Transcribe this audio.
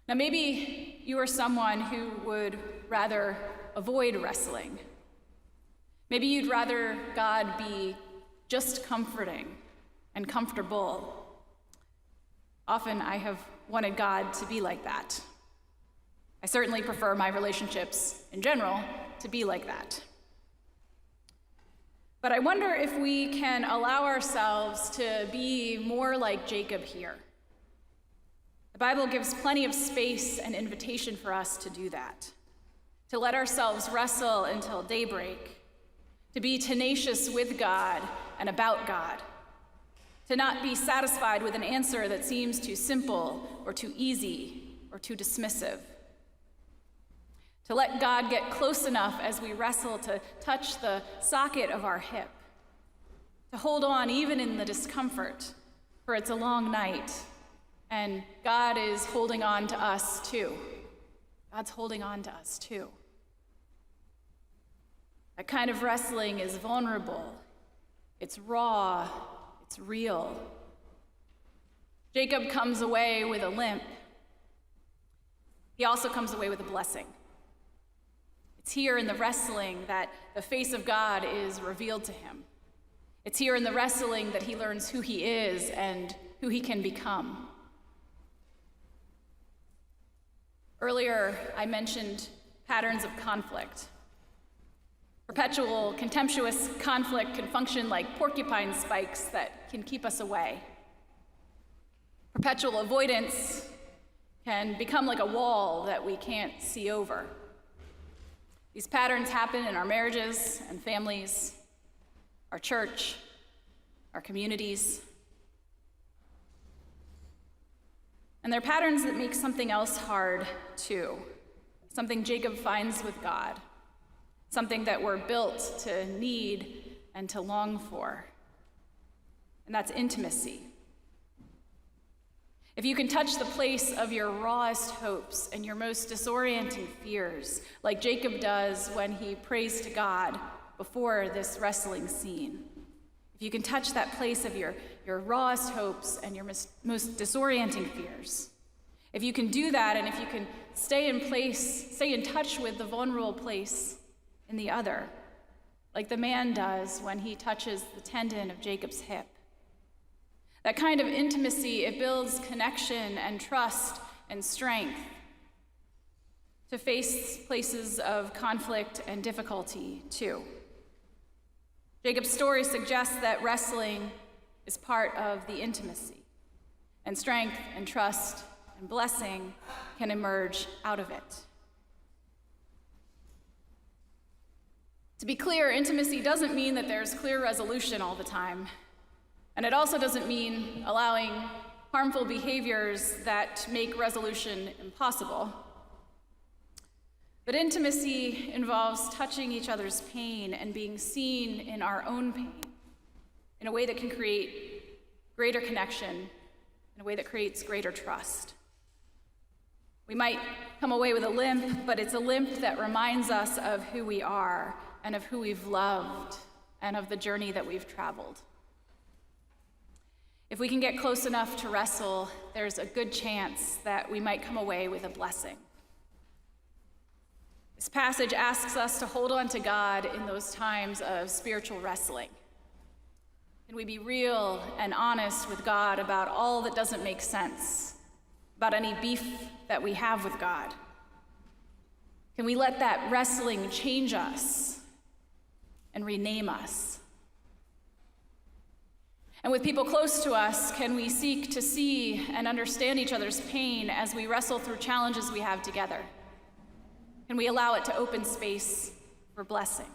Now, maybe you are someone who would rather avoid wrestling. Maybe you'd rather God be just comforting and comfortable. Often I have wanted God to be like that. I certainly prefer my relationships in general to be like that. But I wonder if we can allow ourselves to be more like Jacob here. The Bible gives plenty of space and invitation for us to do that, to let ourselves wrestle until daybreak, to be tenacious with God and about God, to not be satisfied with an answer that seems too simple or too easy or too dismissive, to let God get close enough as we wrestle to touch the socket of our hip, to hold on even in the discomfort, for it's a long night, and God is holding on to us too. God's holding on to us too. That kind of wrestling is vulnerable, it's raw, it's real. Jacob comes away with a limp. He also comes away with a blessing. It's here in the wrestling that the face of God is revealed to him. It's here in the wrestling that he learns who he is and who he can become. Earlier, I mentioned patterns of conflict. Perpetual, contemptuous conflict can function like porcupine spikes that can keep us away. Perpetual avoidance can become like a wall that we can't see over. These patterns happen in our marriages and families, our church, our communities. And they're patterns that make something else hard too, something Jacob finds with God, something that we're built to need and to long for, and that's intimacy. If you can touch the place of your rawest hopes and your most disorienting fears, like Jacob does when he prays to God before this wrestling scene, if you can touch that place of your rawest hopes and your most disorienting fears, if you can do that, and if you can stay in touch with the vulnerable place in the other, like the man does when he touches the tendon of Jacob's hip, that kind of intimacy, it builds connection and trust and strength to face places of conflict and difficulty too. Jacob's story suggests that wrestling is part of the intimacy, and strength and trust and blessing can emerge out of it. To be clear, intimacy doesn't mean that there's clear resolution all the time. And it also doesn't mean allowing harmful behaviors that make resolution impossible. But intimacy involves touching each other's pain and being seen in our own pain in a way that can create greater connection, in a way that creates greater trust. We might come away with a limp, but it's a limp that reminds us of who we are and of who we've loved and of the journey that we've traveled. If we can get close enough to wrestle, there's a good chance that we might come away with a blessing. This passage asks us to hold on to God in those times of spiritual wrestling. Can we be real and honest with God about all that doesn't make sense, about any beef that we have with God? Can we let that wrestling change us and rename us? And with people close to us, can we seek to see and understand each other's pain as we wrestle through challenges we have together? Can we allow it to open space for blessing?